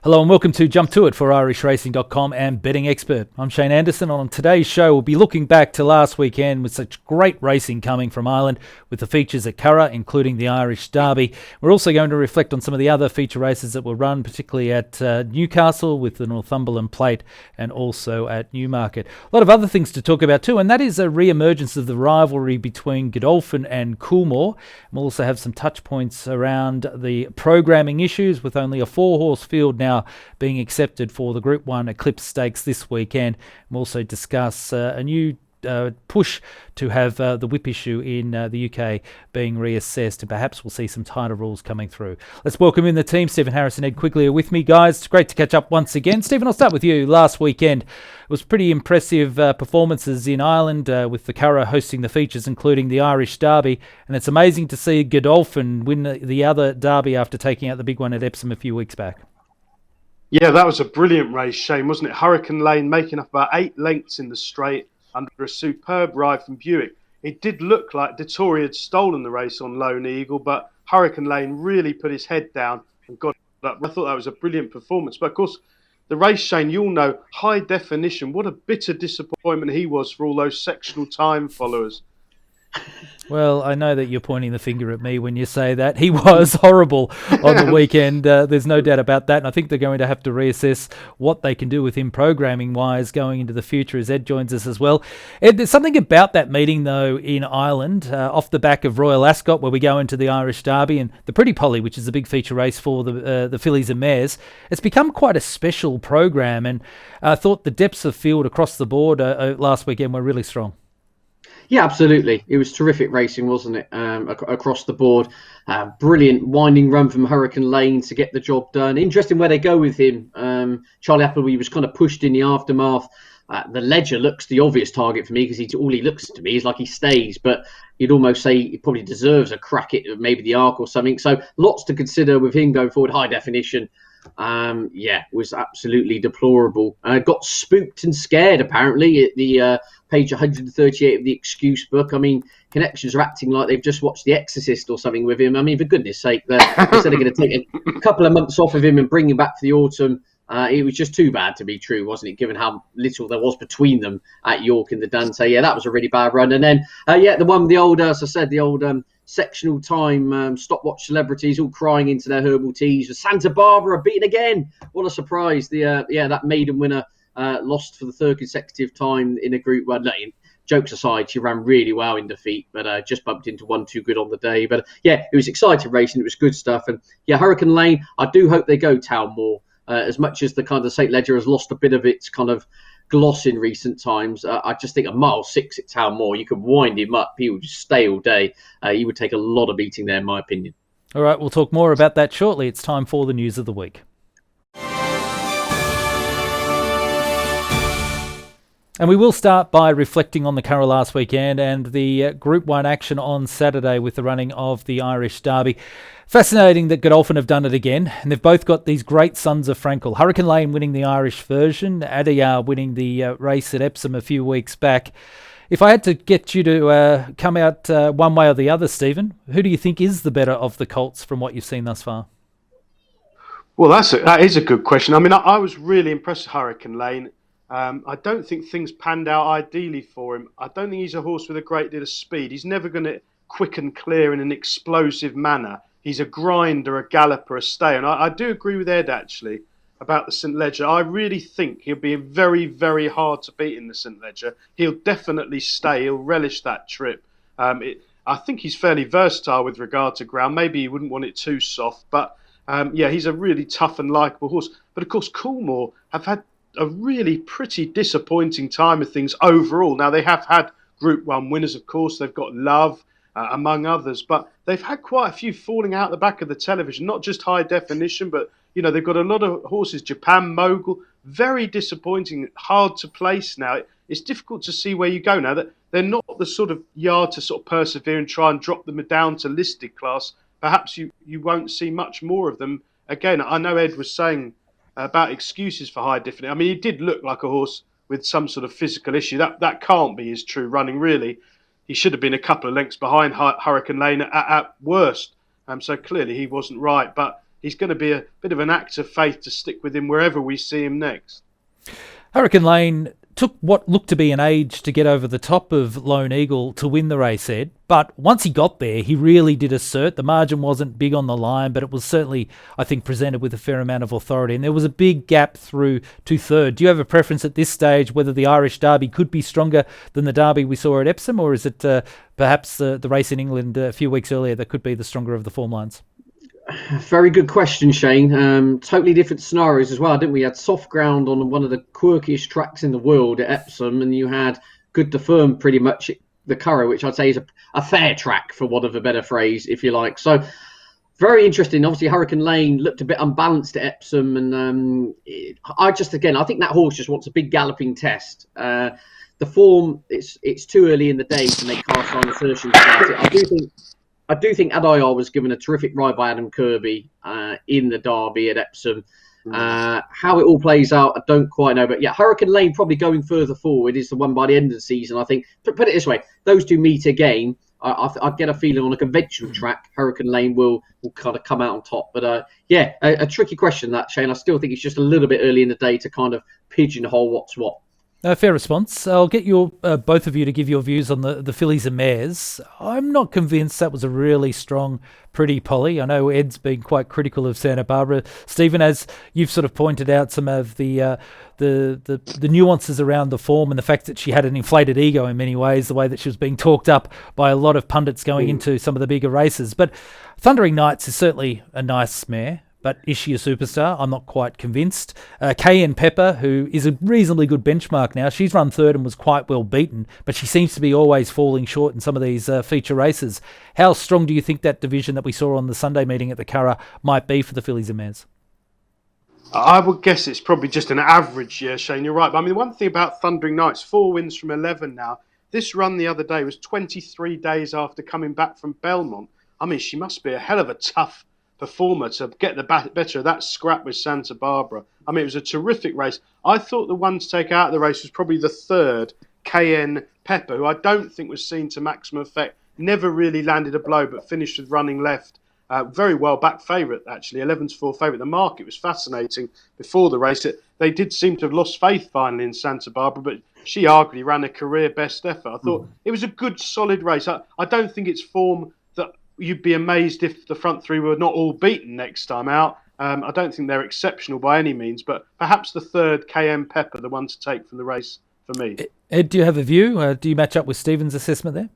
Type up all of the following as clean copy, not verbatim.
Hello and welcome to Jump To It for IrishRacing.com and Betting Expert. I'm Shane Anderson. On today's show, we'll be looking back to last weekend with such great racing coming from Ireland with the features at Curragh, including the Irish Derby. We're also going to reflect on some of the other feature races that were run, particularly at Newcastle with the Northumberland Plate and also at Newmarket. A lot of other things to talk about too, and that is a re-emergence of the rivalry between Godolphin and Coolmore. We'll also have some touch points around the programming issues with only a 4-horse field now being accepted for the Group 1 Eclipse Stakes this weekend. We'll also discuss a new push to have the whip issue in the UK being reassessed, and perhaps we'll see some tighter rules coming through. Let's welcome in the team. Stephen Harris and Ed Quigley are with me, guys. It's great to catch up once again. Stephen, I'll start with you. Last weekend it was pretty impressive performances in Ireland with the Curragh hosting the features, including the Irish Derby, and it's amazing to see Godolphin win the other Derby after taking out the big one at Epsom a few weeks back. Yeah, that was a brilliant race, Shane, wasn't it? Hurricane Lane making up about 8 lengths in the straight under a superb ride from Buick. It did look like Dettori had stolen the race on Lone Eagle, but Hurricane Lane really put his head down and got up. I thought that was a brilliant performance. But of course, the race, Shane, you'll know, high definition. What a bitter disappointment he was for all those sectional time followers. Well, I know that you're pointing the finger at me when you say that. He was horrible on the weekend. There's no doubt about that. And I think they're going to have to reassess what they can do with him programming-wise going into the future as Ed joins us as well. Ed, there's something about that meeting, though, in Ireland, off the back of Royal Ascot, where we go into the Irish Derby and the Pretty Polly, which is a big feature race for the Fillies and Mares. It's become quite a special program, and I thought the depths of field across the board last weekend were really strong. Yeah, absolutely. It was terrific racing, wasn't it? Across the board. Brilliant winding run from Hurricane Lane to get the job done. Interesting where they go with him. Charlie Appleby was kind of pushed in the aftermath. The Ledger looks the obvious target for me because all he looks to me is like he stays, but you'd almost say he probably deserves a crack at maybe the Arc or something. So lots to consider with him going forward. High definition. Was absolutely deplorable. Got spooked and scared apparently at the page 138 of the excuse book. I mean, connections are acting like they've just watched The Exorcist or something with him. I mean, for goodness sake, instead of going to take a couple of months off of him and bring him back for the autumn, it was just too bad to be true, wasn't it, given how little there was between them at York in the Dante. Yeah, that was a really bad run. And then, the one with the old, as I said, the old sectional time stopwatch celebrities all crying into their herbal teas. Santa Barbara beaten again. What a surprise. That maiden winner lost for the third consecutive time in a Group 1. No, jokes aside, she ran really well in defeat, but just bumped into one too good on the day. But it was exciting racing. It was good stuff. And Hurricane Lane, I do hope they go Townmore. As much as the kind of St. Ledger has lost a bit of its kind of gloss in recent times, I just think a mile 6 at Townmore, you could wind him up. He would just stay all day. He would take a lot of beating there, in my opinion. All right, we'll talk more about that shortly. It's time for the news of the week. And we will start by reflecting on the Curragh last weekend and the Group 1 action on Saturday with the running of the Irish Derby. Fascinating that Godolphin have done it again, and they've both got these great sons of Frankel. Hurricane Lane winning the Irish version, Adayar winning the race at Epsom a few weeks back. If I had to get you to come out one way or the other, Stephen, who do you think is the better of the colts from what you've seen thus far? Well, that is a good question. I mean, I was really impressed with Hurricane Lane. I don't think things panned out ideally for him. I don't think he's a horse with a great deal of speed. He's never going to quick and clear in an explosive manner. He's a grinder, a galloper, a stayer. And I do agree with Ed, actually, about the St. Ledger. I really think he'll be very, very hard to beat in the St. Ledger. He'll definitely stay. He'll relish that trip. I think he's fairly versatile with regard to ground. Maybe he wouldn't want it too soft. But, he's a really tough and likeable horse. But, of course, Coolmore have had a really pretty disappointing time of things overall. Now, they have had Group 1 winners, of course. They've got Love, among others. But they've had quite a few falling out the back of the television, not just high definition, but, they've got a lot of horses. Japan Mogul, very disappointing, hard to place now. It's difficult to see where you go now. That they're not the sort of yard to sort of persevere and try and drop them down to listed class. Perhaps you won't see much more of them. Again, I know Ed was saying about excuses for high definition. I mean, he did look like a horse with some sort of physical issue. That can't be his true running, really. He should have been a couple of lengths behind Hurricane Lane at worst. So clearly he wasn't right. But he's going to be a bit of an act of faith to stick with him wherever we see him next. Hurricane Lane took what looked to be an age to get over the top of Lone Eagle to win the race, Ed. But once he got there, he really did assert. The margin wasn't big on the line, but it was certainly, I think, presented with a fair amount of authority. And there was a big gap through to third. Do you have a preference at this stage whether the Irish Derby could be stronger than the Derby we saw at Epsom, or is it perhaps the race in England a few weeks earlier that could be the stronger of the form lines? Very good question, Shane. Totally different scenarios as well, didn't we? You had soft ground on one of the quirkiest tracks in the world at Epsom, and you had good to firm pretty much the Curragh, which I'd say is a fair track, for want of a better phrase, if you like. So very interesting. Obviously, Hurricane Lane looked a bit unbalanced at Epsom, and I think that horse just wants a big galloping test. The form, it's too early in the day to make cast-iron assertions about it. I do think Adayar was given a terrific ride by Adam Kirby in the Derby at Epsom. How it all plays out, I don't quite know. But yeah, Hurricane Lane probably going further forward is the one by the end of the season, I think. Put it this way, those two meet again. I get a feeling on a conventional track, Hurricane Lane will kind of come out on top. But a tricky question that, Shane. I still think it's just a little bit early in the day to kind of pigeonhole what's what. Fair response. I'll get your both of you to give your views on the Fillies and Mares. I'm not convinced that was a really strong, pretty Polly. I know Ed's been quite critical of Santa Barbara. Stephen, as you've sort of pointed out some of the nuances around the form and the fact that she had an inflated ego in many ways, the way that she was being talked up by a lot of pundits going into some of the bigger races. But Thundering Knights is certainly a nice mare. But is she a superstar? I'm not quite convinced. Cayenne Pepper, who is a reasonably good benchmark now, she's run third and was quite well beaten, but she seems to be always falling short in some of these feature races. How strong do you think that division that we saw on the Sunday meeting at the Curragh might be for the Fillies and Mares? I would guess it's probably just an average year, Shane. You're right. But I mean, one thing about Thundering Knights, 4 wins from 11 now. This run the other day was 23 days after coming back from Belmont. I mean, she must be a hell of a tough performer to get the better of that scrap with Santa Barbara. I mean, it was a terrific race. I thought the one to take out of the race was probably the third, Cayenne Pepper, who I don't think was seen to maximum effect. Never really landed a blow, but finished with running left. Very well back favourite, actually, 11-4 favourite. The market was fascinating before the race. They did seem to have lost faith finally in Santa Barbara, but she arguably ran a career best effort. I thought it was a good, solid race. I don't think it's form that you'd be amazed if the front three were not all beaten next time out. I don't think they're exceptional by any means, but perhaps the third, Cayenne Pepper, the one to take from the race for me. Ed, do you have a view? Do you match up with Stephen's assessment there?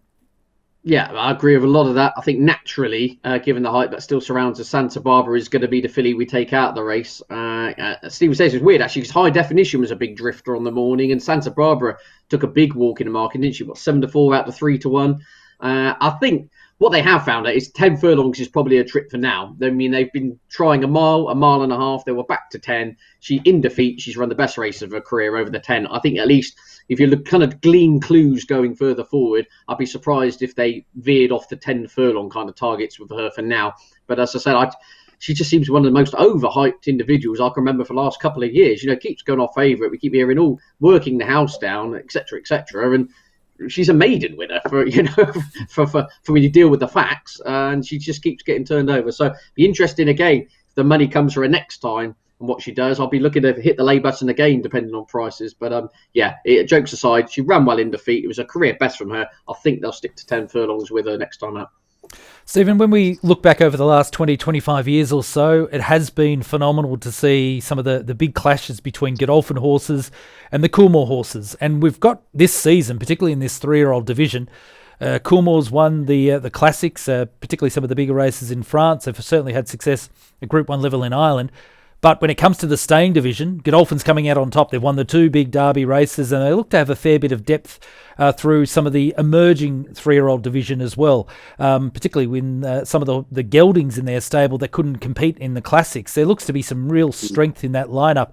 Yeah, I agree with a lot of that. I think naturally, given the hype that still surrounds the Santa Barbara, is going to be the filly we take out of the race. Stephen says it's weird, actually, because High Definition was a big drifter on the morning, and Santa Barbara took a big walk in the market, didn't she? 7-4 out to 3-1. I think what they have found out is 10 furlongs is probably a trip for now. I mean, they've been trying a mile and a half. They were back to 10. She, in defeat, she's run the best race of her career over the 10. I think at least if you look, kind of glean clues going further forward, I'd be surprised if they veered off the 10 furlong kind of targets with her for now. But as I said, she just seems one of the most overhyped individuals I can remember for the last couple of years. You know, keeps going off favourite. We keep hearing all working the house down, etc., etc. And she's a maiden winner for when you deal with the facts, and she just keeps getting turned over. So be interesting again if the money comes for her next time and what she does. I'll be looking to hit the lay button again depending on prices. But jokes aside, she ran well in defeat. It was a career best from her. I think they'll stick to 10 furlongs with her next time out. Stephen, when we look back over the last 20, 25 years or so, it has been phenomenal to see some of the big clashes between Godolphin horses and the Coolmore horses. And we've got this season, particularly in this 3-year-old division, Coolmore's won the classics, particularly some of the bigger races in France. They've certainly had success at Group 1 level in Ireland. But when it comes to the staying division, Godolphin's coming out on top. They've won the 2 big Derby races, and they look to have a fair bit of depth through some of the emerging 3-year-old division as well, particularly when some of the geldings in their stable that couldn't compete in the classics. There looks to be some real strength in that lineup.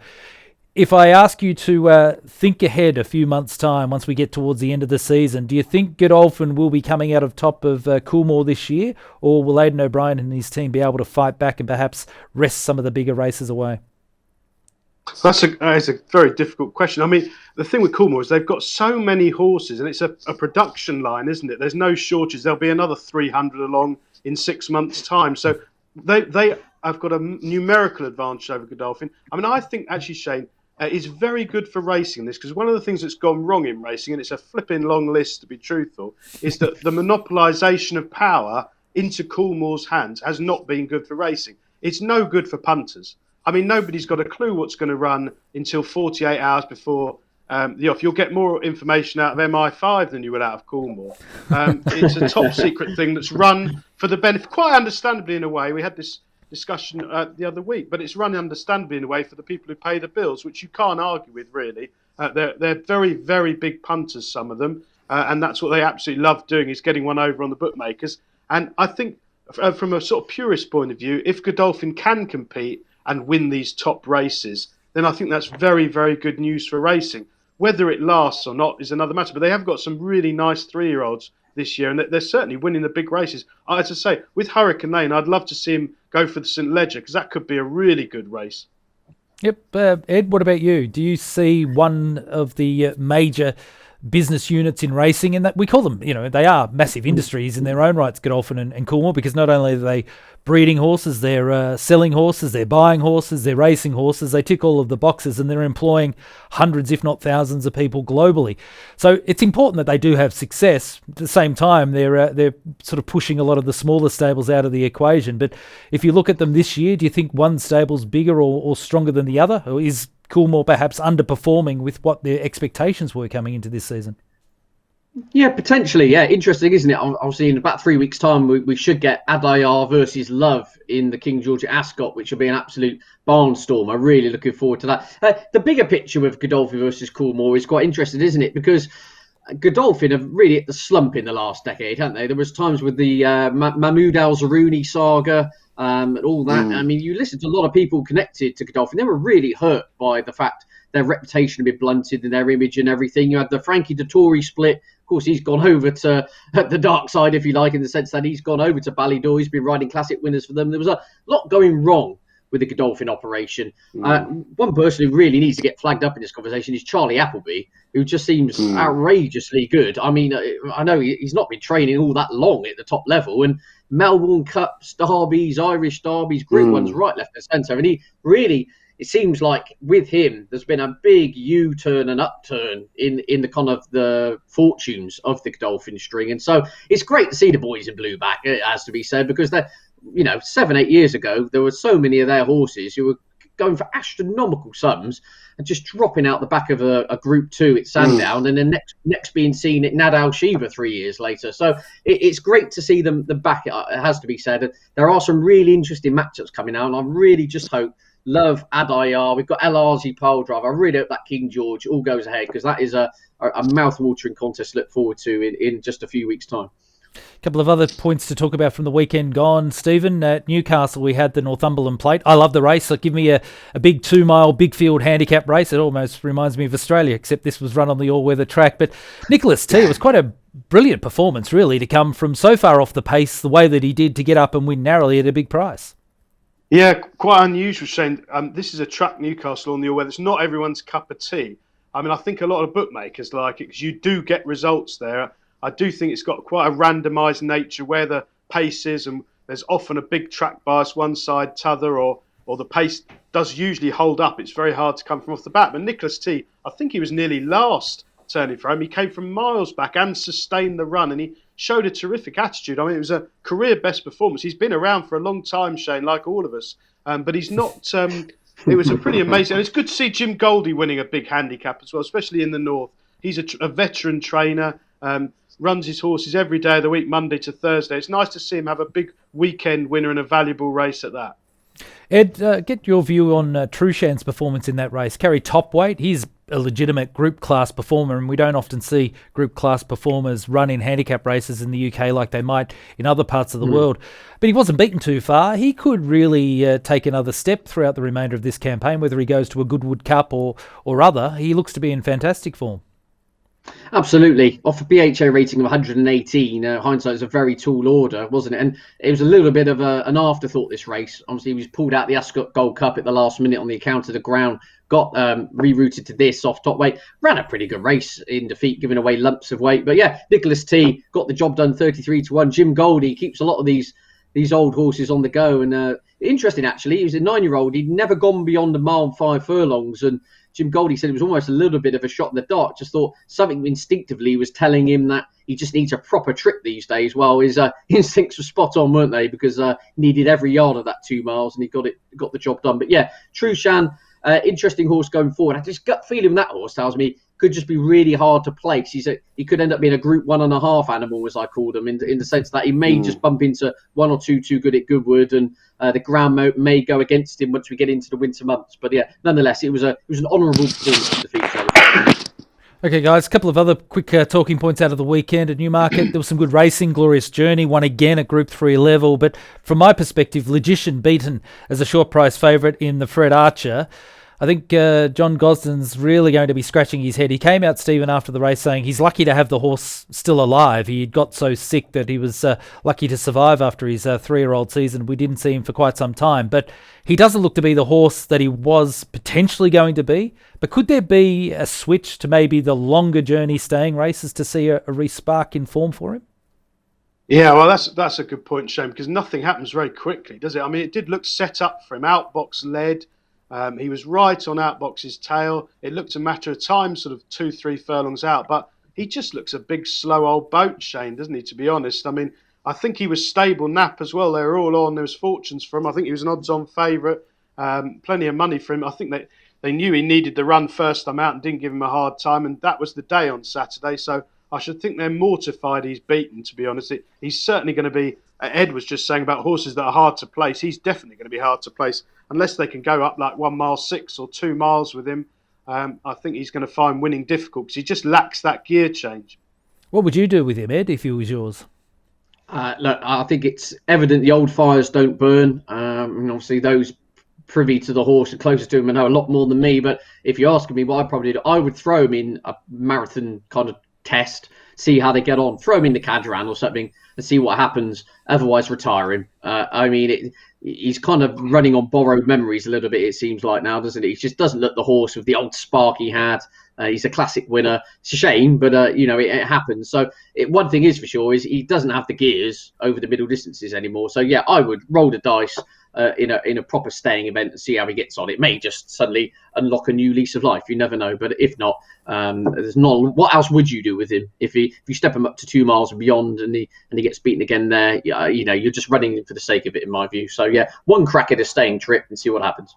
If I ask you to think ahead a few months' time, once we get towards the end of the season, do you think Godolphin will be coming out of top of Coolmore this year, or will Aidan O'Brien and his team be able to fight back and perhaps wrest some of the bigger races away? That is a very difficult question. I mean, the thing with Coolmore is they've got so many horses, and it's a production line, isn't it? There's no shortage. There'll be another 300 along in 6 months' time. So they I've got a numerical advantage over Godolphin. I mean, I think actually, Shane, is very good for racing this, because one of the things that's gone wrong in racing, and it's a flipping long list to be truthful, is that the monopolisation of power into Coolmore's hands has not been good for racing. It's no good for punters. I mean, nobody's got a clue what's going to run until 48 hours before the off. You'll get more information out of MI5 than you will out of Coolmore. It's a top secret thing that's run for the benefit, quite understandably in a way. We had this discussion the other week, but it's run understandably in a way for the people who pay the bills, which you can't argue with, really. They're very, very big punters, some of them, and that's what they absolutely love doing, is getting one over on the bookmakers. And I think from a sort of purist point of view, if Godolphin can compete and win these top races, then I think that's very, very good news for racing. Whether it lasts or not is another matter, but they have got some really nice 3-year-olds this year, and they're certainly winning the big races. As I say, with Hurricane Lane, I'd love to see him go for the St Leger, because that could be a really good race. Yep. Ed, what about you? Do you see one of the major business units in racing, and that we call them, they are massive industries in their own rights, Godolphin and Coolmore, because not only are they breeding horses, they're selling horses, they're buying horses, they're racing horses, they tick all of the boxes, and they're employing hundreds, if not thousands of people globally. So it's important that they do have success. At the same time, they're sort of pushing a lot of the smaller stables out of the equation. But if you look at them this year, do you think one stable's bigger or stronger than the other? Or is Coolmore perhaps underperforming with what their expectations were coming into this season? Yeah, potentially. Yeah, interesting, isn't it? Obviously, in about 3 weeks' time, we should get Adayar versus Love in the King George at Ascot, which will be an absolute barnstorm. I'm really looking forward to that. The bigger picture with Godolphin versus Coolmore is quite interesting, isn't it? Because Godolphin have really hit the slump in the last decade, haven't they? There was times with the Mahmoud Al-Zaruni saga and all that. I mean, you listen to a lot of people connected to Godolphin. They were really hurt by the fact their reputation had been blunted and their image and everything. You had the Frankie Dettori split. Of course, he's gone over to the dark side, if you like, in the sense that he's gone over to Ballydor. He's been riding classic winners for them. There was a lot going wrong with the Godolphin operation. One person who really needs to get flagged up in this conversation is Charlie Appleby, who just seems outrageously good. I mean, I know he's not been training all that long at the top level, and Melbourne Cups, Derbies, Irish Derbies, great ones right, left and centre. And he really, it seems like with him, there's been a big U-turn and upturn in the kind of the fortunes of the Godolphin string. And so it's great to see the boys in blue back, it has to be said, because they're, 7-8 years ago, there were so many of their horses who were going for astronomical sums and just dropping out the back of a Group 2 at Sandown, and then next being seen at Nad Al Shiva 3 years later. So it's great to see them back, it has to be said. There are some really interesting matchups coming out, and I really just hope Love, Adayar, we've got LRZ Pole Drive. I really hope that King George all goes ahead, because that is a mouth-watering contest to look forward to in just a few weeks' time. A couple of other points to talk about from the weekend gone, Stephen. At Newcastle, we had the Northumberland Plate. I love the race. So give me a big 2-mile, big field handicap race. It almost reminds me of Australia, except this was run on the all-weather track. But Nicholas T, it was quite a brilliant performance, really, to come from so far off the pace the way that he did to get up and win narrowly at a big price. Yeah, quite unusual, Shane. This is a track, Newcastle, on the all-weather. It's not everyone's cup of tea. I mean, I think a lot of bookmakers like it because you do get results there. I do think it's got quite a randomised nature where the pace is, and there's often a big track bias one side, t'other, or the pace does usually hold up. It's very hard to come from off the bat. But Nicholas T, I think he was nearly last turning for him. He came from miles back and sustained the run, and he showed a terrific attitude. I mean, it was a career best performance. He's been around for a long time, Shane, like all of us, but he's not. It was a pretty amazing, and it's good to see Jim Goldie winning a big handicap as well, especially in the north. He's a veteran trainer. Runs his horses every day of the week, Monday to Thursday. It's nice to see him have a big weekend winner and a valuable race at that. Ed, get your view on Trushan's performance in that race. Carry top weight. He's a legitimate group class performer, and we don't often see group class performers run in handicap races in the UK like they might in other parts of the world. But he wasn't beaten too far. He could really take another step throughout the remainder of this campaign, whether he goes to a Goodwood Cup or other. He looks to be in fantastic form. Absolutely. Off a BHA rating of 118, hindsight is a very tall order, wasn't it? And it was a little bit of an afterthought, this race. Obviously, he was pulled out the Ascot Gold Cup at the last minute on the account of the ground, got rerouted to this off top weight, ran a pretty good race in defeat, giving away lumps of weight. But yeah, Nicholas T got the job done 33-1. Jim Goldie keeps a lot of these these old horses on the go. And interesting, actually, he was a 9-year-old. He'd never gone beyond 1 mile and 5 furlongs. And Jim Goldie said it was almost a little bit of a shot in the dark. Just thought something instinctively was telling him that he just needs a proper trip these days. Well, his instincts were spot on, weren't they? Because he needed every yard of that 2 miles, and he got the job done. But yeah, Trushan, interesting horse going forward. I just gut feeling that horse tells me could just be really hard to place. He could end up being a Group 1.5 animal, as I called him, in the sense that he may just bump into 1 or 2 too good at Goodwood, and the ground may go against him once we get into the winter months. But yeah, nonetheless, it was an honourable performance in the feature. Okay, guys, a couple of other quick talking points out of the weekend at Newmarket. There was some good racing. Glorious Journey won again at Group 3 level. But from my perspective, Logician beaten as a short price favourite in the Fred Archer. I think John Gosden's really going to be scratching his head. He came out, Stephen, after the race saying he's lucky to have the horse still alive. He got so sick that he was lucky to survive after his 3-year-old season. We didn't see him for quite some time. But he doesn't look to be the horse that he was potentially going to be. But could there be a switch to maybe the longer journey staying races to see a re-spark in form for him? Yeah, well, that's a good point, Shane, because nothing happens very quickly, does it? I mean, it did look set up for him. Outbox led. He was right on Outbox's tail. It looked a matter of time, sort of 2-3 furlongs out. But he just looks a big, slow old boat, Shane, doesn't he, to be honest? I mean, I think he was stable nap as well. They were all on. There was fortunes for him. I think he was an odds-on favourite. Plenty of money for him. I think they knew he needed the run first time out and didn't give him a hard time. And that was the day on Saturday. So I should think they're mortified he's beaten, to be honest. He's certainly going to be... Ed was just saying about horses that are hard to place. He's definitely going to be hard to place unless they can go up like 1 mile 6 or 2 miles with him. I think he's going to find winning difficult because he just lacks that gear change. What would you do with him, Ed, if he was yours? Look, I think it's evident the old fires don't burn. And obviously those privy to the horse and closest to him know a lot more than me. But if you're asking me what I'd probably do, I would throw him in a marathon kind of test, see how they get on, throw him in the Cadran or something and see what happens. Otherwise, retire him. I mean, he's kind of running on borrowed memories a little bit, it seems like now, doesn't he? He just doesn't look the horse with the old spark he had. He's a classic winner. It's a shame, but it happens. So one thing is for sure is he doesn't have the gears over the middle distances anymore. So yeah, I would roll the dice in a proper staying event and see how he gets on. It may just suddenly unlock a new lease of life. You never know. But if not, there's not. What else would you do with him if you step him up to 2 miles and beyond and he gets beaten again there? You're just running him for the sake of it, in my view. So yeah, one crack at a staying trip and see what happens.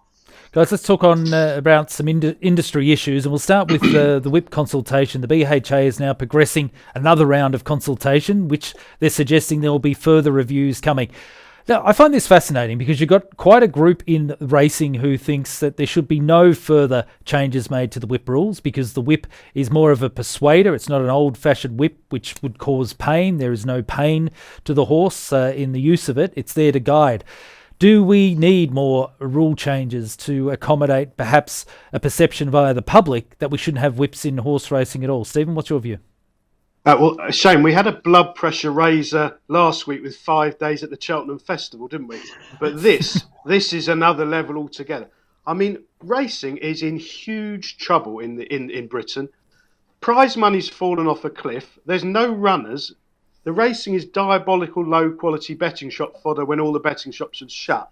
Guys, let's talk on about some industry issues, and we'll start with the whip consultation. The BHA is now progressing another round of consultation, which they're suggesting there will be further reviews coming. Now, I find this fascinating because you've got quite a group in racing who thinks that there should be no further changes made to the whip rules because the whip is more of a persuader. It's not an old-fashioned whip which would cause pain. There is no pain to the horse in the use of it. It's there to guide. Do we need more rule changes to accommodate perhaps a perception via the public that we shouldn't have whips in horse racing at all? Stephen, what's your view? Well, Shane, we had a blood pressure raiser last week with 5 days at the Cheltenham Festival, didn't we? But this is another level altogether. I mean, racing is in huge trouble in Britain. Prize money's fallen off a cliff. There's no runners. The racing is diabolical, low-quality betting shop fodder when all the betting shops are shut.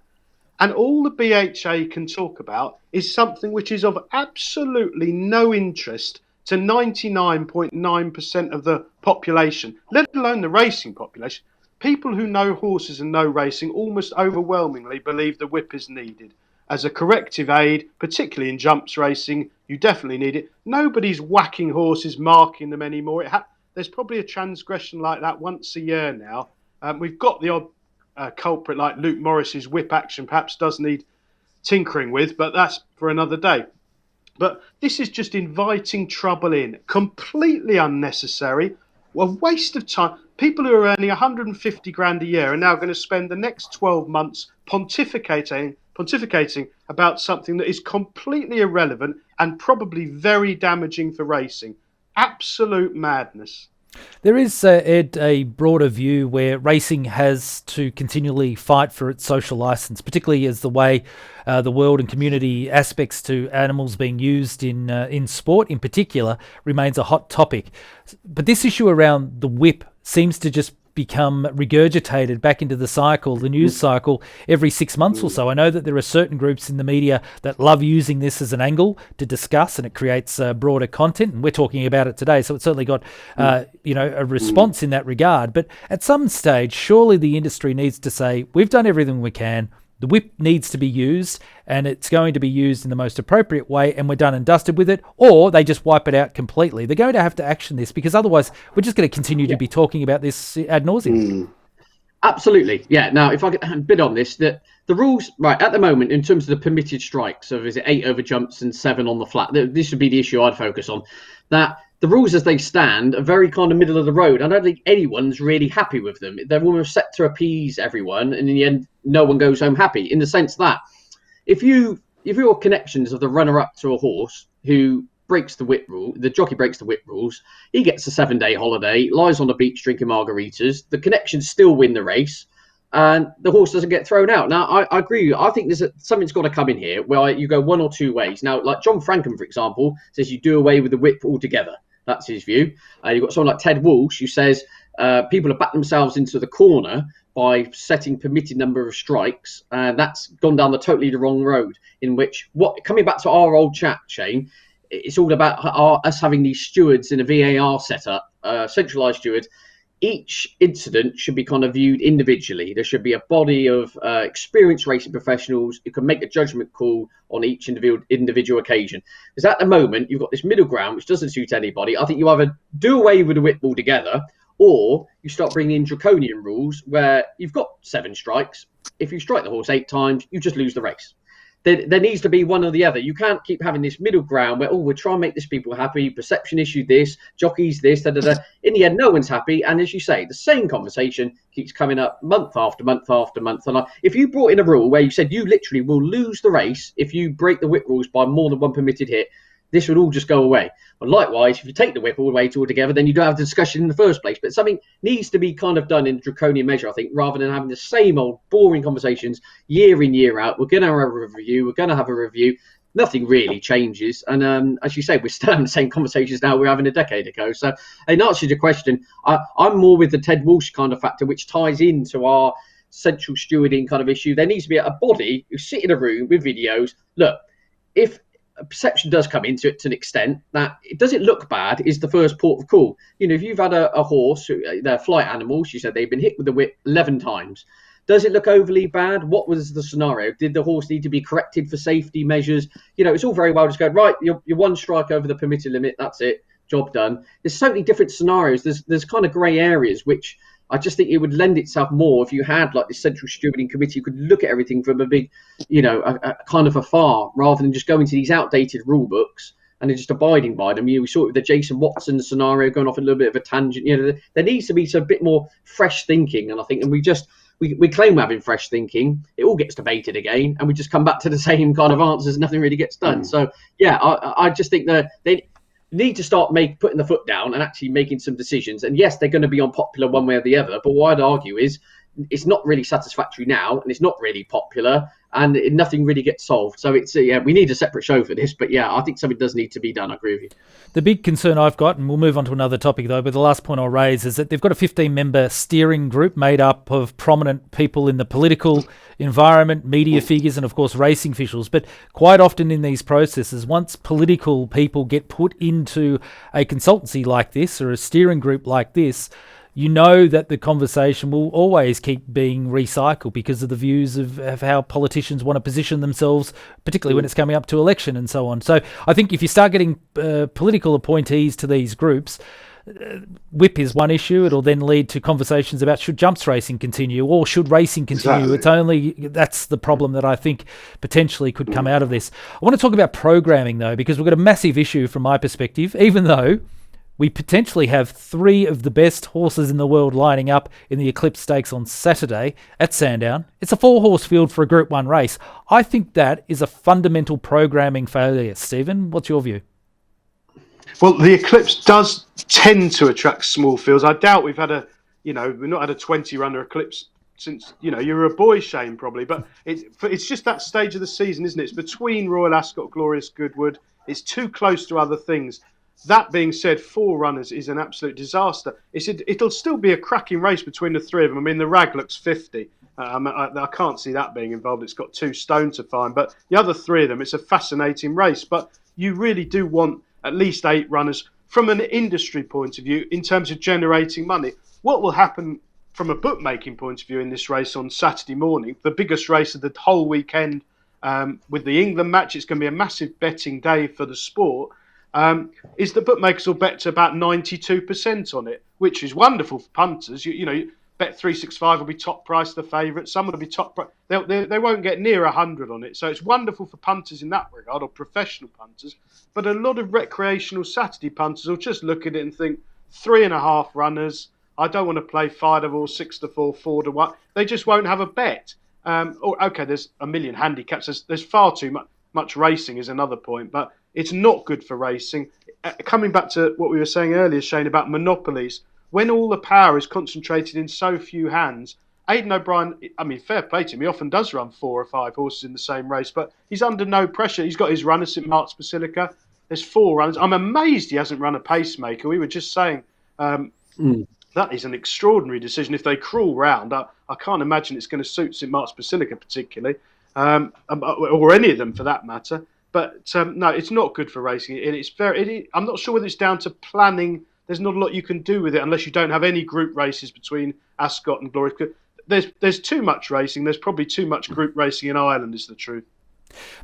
And all the BHA can talk about is something which is of absolutely no interest to 99.9% of the population, let alone the racing population. People who know horses and know racing almost overwhelmingly believe the whip is needed. As a corrective aid, particularly in jumps racing, you definitely need it. Nobody's whacking horses, marking them anymore. There's probably a transgression like that once a year now. We've got the odd culprit like Luke Morris's whip action perhaps does need tinkering with, but that's for another day. But this is just inviting trouble in, completely unnecessary, a waste of time. People who are earning 150 grand a year are now going to spend the next 12 months pontificating about something that is completely irrelevant and probably very damaging for racing. Absolute madness. There is, Ed, a broader view where racing has to continually fight for its social license, particularly as the way the world and community aspects to animals being used in sport in particular remains a hot topic. But this issue around the whip seems to just become regurgitated back into the cycle, the news cycle, every 6 months or so. I know that there are certain groups in the media that love using this as an angle to discuss, and it creates broader content, and we're talking about it today, so it's certainly got a response in that regard. But at some stage, surely the industry needs to say, we've done everything we can, the whip needs to be used, and it's going to be used in the most appropriate way, and we're done and dusted with it, or they just wipe it out completely. They're going to have to action this, because otherwise we're just going to continue to be talking about this ad nauseum. Absolutely. Yeah. Now, if I get bid on this, that the rules, right, at the moment, in terms of the permitted strikes, so is it 8 over jumps and 7 on the flat? This would be the issue I'd focus on. That the rules as they stand are very kind of middle of the road. I don't think anyone's really happy with them. They're almost set to appease everyone, and in the end, no one goes home happy, in the sense that if your connections of the runner-up to a horse who breaks the whip rule, the jockey breaks the whip rules, he gets a 7-day holiday, lies on the beach drinking margaritas, the connections still win the race, and the horse doesn't get thrown out. Now, I agree with you. I think something's got to come in here where you go one or two ways. Now, like John Frankham, for example, says you do away with the whip altogether. That's his view. You've got someone like Ted Walsh who says people have backed themselves into the corner by setting permitted number of strikes. That's gone down the wrong road, in which, coming back to our old chat, Shane, it's all about us having these stewards in a VAR setup, centralised stewards. Each incident should be kind of viewed individually. There should be a body of experienced racing professionals who can make a judgment call on each individual occasion. Because at the moment, you've got this middle ground, which doesn't suit anybody. I think you either do away with the whip altogether, or you start bringing in draconian rules where you've got 7 strikes. If you strike the horse 8 times, you just lose the race. There needs to be one or the other. You can't keep having this middle ground where, we're trying to make this people happy, perception issue this, jockeys this, da-da-da. In the end, no one's happy. And as you say, the same conversation keeps coming up month after month after month. And if you brought in a rule where you said you literally will lose the race if you break the whip rules by more than one permitted hit, this would all just go away. But likewise, if you take the whip all the way altogether, then you don't have the discussion in the first place. But something needs to be kind of done in draconian measure, I think, rather than having the same old boring conversations year in, year out. We're going to have a review. We're going to have a review. Nothing really changes. And as you say, we're still having the same conversations now we're having a decade ago. So in answer to your question, I'm more with the Ted Walsh kind of factor, which ties into our central stewarding kind of issue. There needs to be a body who sit in a room with videos. Look, if perception does come into it to an extent that does it look bad is the first port of call. If you've had a horse, they're flight animals, you said they've been hit with the whip 11 times. Does it look overly bad? What was the scenario? Did the horse need to be corrected for safety measures? It's all very well just going, right, you're 1 strike over the permitted limit, that's it, job done. There's so many different scenarios. There's kind of grey areas, which I just think it would lend itself more if you had like this central stewarding committee who could look at everything from a big, a kind of afar, rather than just going to these outdated rule books and then just abiding by them. We saw it with the Jason Watson scenario, going off a little bit of a tangent. There needs to be some bit more fresh thinking, and I think, and we claim we're having fresh thinking. It all gets debated again, and we just come back to the same kind of answers. Nothing really gets done. So yeah, I just think that they need to start putting the foot down and actually making some decisions. And yes, they're going to be unpopular one way or the other, but what I'd argue is it's not really satisfactory now, and it's not really popular, and nothing really gets solved. So it's we need a separate show for this, but I think something does need to be done. I agree with you. The big concern I've got, and we'll move on to another topic though, but the last point I'll raise is that they've got a 15-member steering group made up of prominent people in the political environment, media figures, and of course racing officials. But quite often in these processes, once political people get put into a consultancy like this or a steering group like this, you know that the conversation will always keep being recycled because of the views of how politicians want to position themselves, particularly when it's coming up to election and so on. So I think if you start getting political appointees to these groups, whip is one issue. It'll then lead to conversations about should jumps racing continue or should racing continue. Exactly. That's the problem that I think potentially could come out of this. I want to talk about programming though, because we've got a massive issue from my perspective, even though we potentially have 3 of the best horses in the world lining up in the Eclipse Stakes on Saturday at Sandown. It's a 4-horse field for a Group 1 race. I think that is a fundamental programming failure. Stephen, what's your view? Well, the Eclipse does tend to attract small fields. I doubt we've had we've not had a 20-runner Eclipse since, you were a boy, Shane, probably. But it's just that stage of the season, isn't it? It's between Royal Ascot, Glorious Goodwood. It's too close to other things. That being said, 4 runners is an absolute disaster. It'll still be a cracking race between the 3 of them. I mean, the Rag looks 50. I can't see that being involved. It's got 2 stone to find. But the other 3 of them, it's a fascinating race. But you really do want at least 8 runners from an industry point of view in terms of generating money. What will happen from a bookmaking point of view in this race on Saturday morning, the biggest race of the whole weekend, with the England match, it's going to be a massive betting day for the sport. Is the bookmakers will bet to about 92% on it, which is wonderful for punters. You know, Bet 365 will be top price the favourite. Some will be top price. They won't get near 100 on it. So it's wonderful for punters in that regard, or professional punters. But a lot of recreational Saturday punters will just look at it and think 3.5 runners. I don't want to play 5 to 4, 6 to 4, 4 to 1. They just won't have a bet. Okay, there's a million handicaps. There's far too much racing is another point, but it's not good for racing. Coming back to what we were saying earlier, Shane, about monopolies, when all the power is concentrated in so few hands, Aidan O'Brien, I mean, fair play to him, he often does run 4 or 5 horses in the same race, but he's under no pressure. He's got his runner, St Mark's Basilica. There's 4 runners. I'm amazed he hasn't run a pacemaker. We were just saying that is an extraordinary decision. If they crawl round, I can't imagine it's going to suit St Mark's Basilica particularly, or any of them for that matter. But no, it's not good for racing. I'm not sure whether it's down to planning. There's not a lot you can do with it unless you don't have any group races between Ascot and Glorious. There's too much racing. There's probably too much group racing in Ireland, is the truth.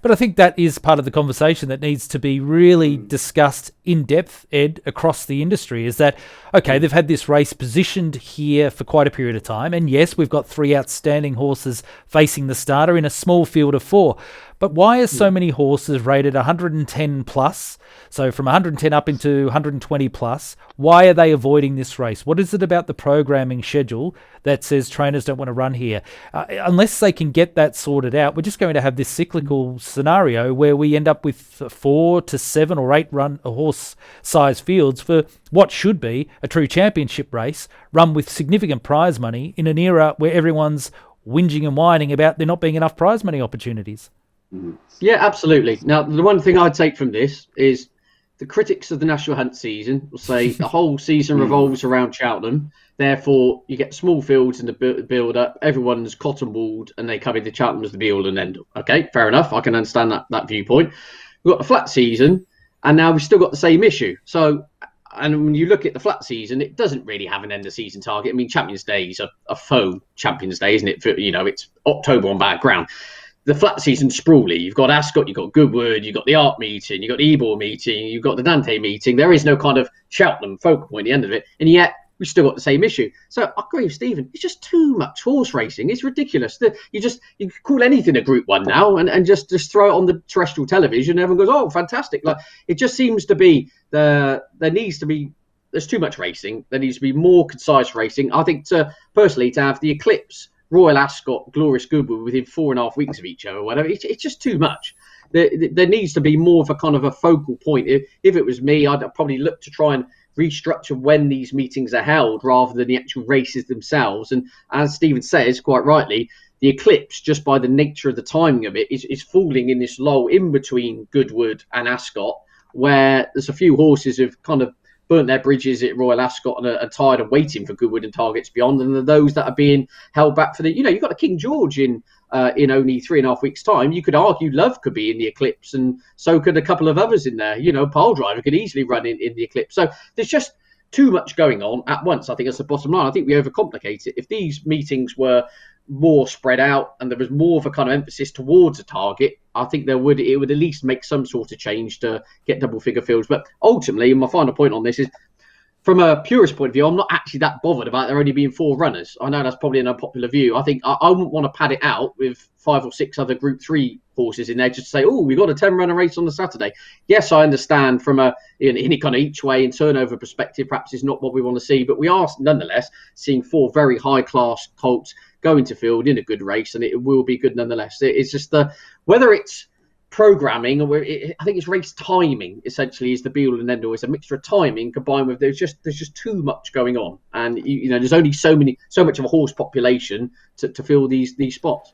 But I think that is part of the conversation that needs to be really discussed in depth, Ed, across the industry, is that, okay, they've had this race positioned here for quite a period of time. And yes, we've got 3 outstanding horses facing the starter in a small field of 4. But why are so many horses rated 110 plus? So from 110 up into 120 plus, why are they avoiding this race? What is it about the programming schedule that says trainers don't want to run here? Unless they can get that sorted out, we're just going to have this cyclical scenario where we end up with 4 to 7 or 8 horse size fields for what should be a true championship race run with significant prize money in an era where everyone's whinging and whining about there not being enough prize money opportunities. Yeah, absolutely. Now, the one thing I'd take from this is the critics of the National Hunt season will say the whole season revolves around Cheltenham. Therefore, you get small fields in the build-up. Everyone's cotton-wooled, and they come into Cheltenham as the be-all and end-all. Okay, fair enough. I can understand that viewpoint. We've got a flat season, and now we've still got the same issue. So, and when you look at the flat season, it doesn't really have an end-of-season target. I mean, Champions Day is a faux Champions Day, isn't it? It's October on bad ground. The flat season's sprawly. You've got Ascot, you've got Goodwood, you've got the Art meeting, you've got the Ebor meeting, you've got the Dante meeting. There is no kind of Cheltenham focal point at the end of it, and yet we've still got the same issue. So I agree with Stephen. It's just too much horse racing. It's ridiculous. You can call anything a Group 1 now and just throw it on the terrestrial television and everyone goes, oh, fantastic. Like, it just seems to be there's too much racing. There needs to be more concise racing. I think personally to have the Eclipse, Royal Ascot, Glorious Goodwood within 4.5 weeks of each other or whatever, it's just too much. There needs to be more of a kind of a focal point. If it was me, I'd probably look to try and restructure when these meetings are held rather than the actual races themselves. And as Stephen says, quite rightly, the Eclipse, just by the nature of the timing of it, is falling in this lull in between Goodwood and Ascot, where there's a few horses who've kind of burnt their bridges at Royal Ascot and are tired of waiting for Goodwood and Targets Beyond, and those that are being held back for you've got a King George in only 3.5 weeks' time. You could argue Love could be in the Eclipse, and so could a couple of others in there. Pile Driver could easily run in the Eclipse. So there's just too much going on at once. I think that's the bottom line. I think we overcomplicate it. If these meetings were more spread out and there was more of a kind of emphasis towards a target, I think it would at least make some sort of change to get double figure fields. But ultimately, my final point on this is, from a purist point of view, I'm not actually that bothered about there only being 4 runners. I know that's probably an unpopular view. I think I wouldn't want to pad it out with 5 or 6 other Group 3 horses in there just to say, oh, we've got a 10-runner race on the Saturday. Yes, I understand from any kind of each way and turnover perspective, perhaps is not what we want to see, but we are nonetheless seeing 4 very high-class colts go into field in a good race, and it will be good nonetheless. It's just whether it's programming or I think it's race timing essentially is the be all and end all. It's a mixture of timing combined with there's just too much going on, and there's only so much of a horse population to fill these spots.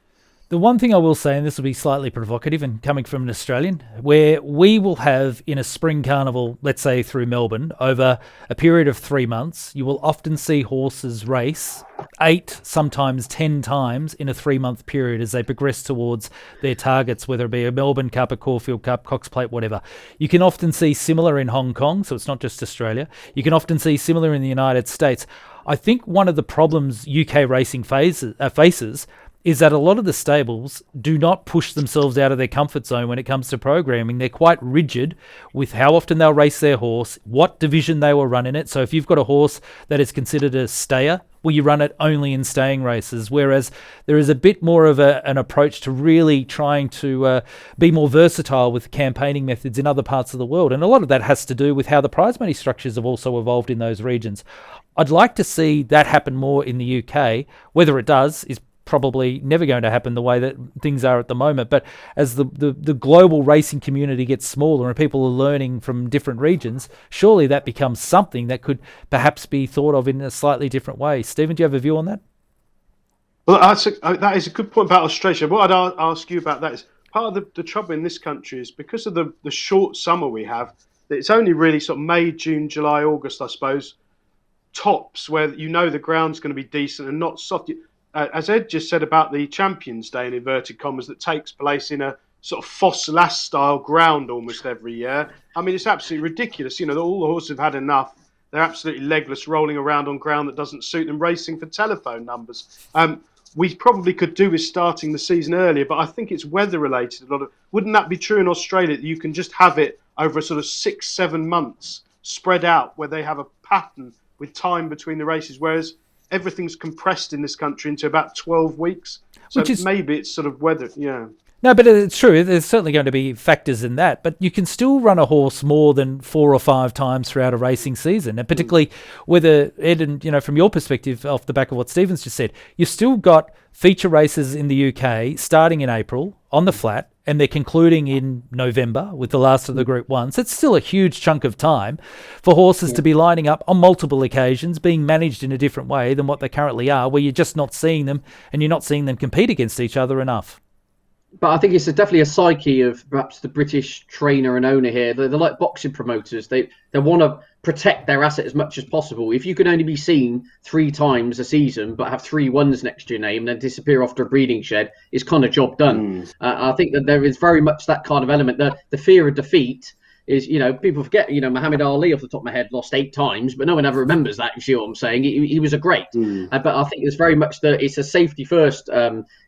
The one thing I will say, and this will be slightly provocative and coming from an Australian, where we will have in a spring carnival, let's say through Melbourne, over a period of 3 months, you will often see horses race 8, sometimes 10 times in a 3-month period as they progress towards their targets, whether it be a Melbourne Cup, a Caulfield Cup, Cox Plate, whatever. You can often see similar in Hong Kong, so it's not just Australia. You can often see similar in the United States. I think one of the problems UK racing faces is that a lot of the stables do not push themselves out of their comfort zone when it comes to programming. They're quite rigid with how often they'll race their horse, what division they will run in it. So if you've got a horse that is considered a stayer, well, you run it only in staying races, whereas there is a bit more of an approach to really trying to be more versatile with campaigning methods in other parts of the world. And a lot of that has to do with how the prize money structures have also evolved in those regions. I'd like to see that happen more in the UK. Whether it does is probably never going to happen the way that things are at the moment. But as the global racing community gets smaller and people are learning from different regions, surely that becomes something that could perhaps be thought of in a slightly different way. Stephen, do you have a view on that? Well, that is a good point about Australia. What I'd ask you about that is part of the trouble in this country is because of the short summer we have, it's only really sort of May, June, July, August, I suppose, tops, where the ground's going to be decent and not soft. As Ed just said about the Champions Day in inverted commas that takes place in a sort of Foss-Lass style ground almost every year. I mean, it's absolutely ridiculous. All the horses have had enough. They're absolutely legless, rolling around on ground that doesn't suit them, racing for telephone numbers. We probably could do with starting the season earlier, but I think it's weather related. Wouldn't that be true in Australia, that you can just have it over a sort of 6-7 months spread out where they have a pattern with time between the races, whereas everything's compressed in this country into about 12 weeks. So maybe it's sort of weather, yeah. No, but it's true. There's certainly going to be factors in that. But you can still run a horse more than 4 or 5 times throughout a racing season. And particularly whether, Ed, and from your perspective, off the back of what Stephen's just said, you've still got feature races in the UK starting in April on the flat, and they're concluding in November with the last of the Group 1s. It's still a huge chunk of time for horses to be lining up on multiple occasions, being managed in a different way than what they currently are, where you're just not seeing them and you're not seeing them compete against each other enough. But I think it's definitely a psyche of perhaps the British trainer and owner here. They're like boxing promoters. They want to protect their asset as much as possible. If you can only be seen 3 times a season but have 3 1s next to your name and then disappear after a breeding shed, it's kind of job done. I think that there is very much that kind of element. The fear of defeat is, people forget, Muhammad Ali off the top of my head lost 8 times, but no one ever remembers that, you see what I'm saying. He was a great. But I think it's very much it's a safety first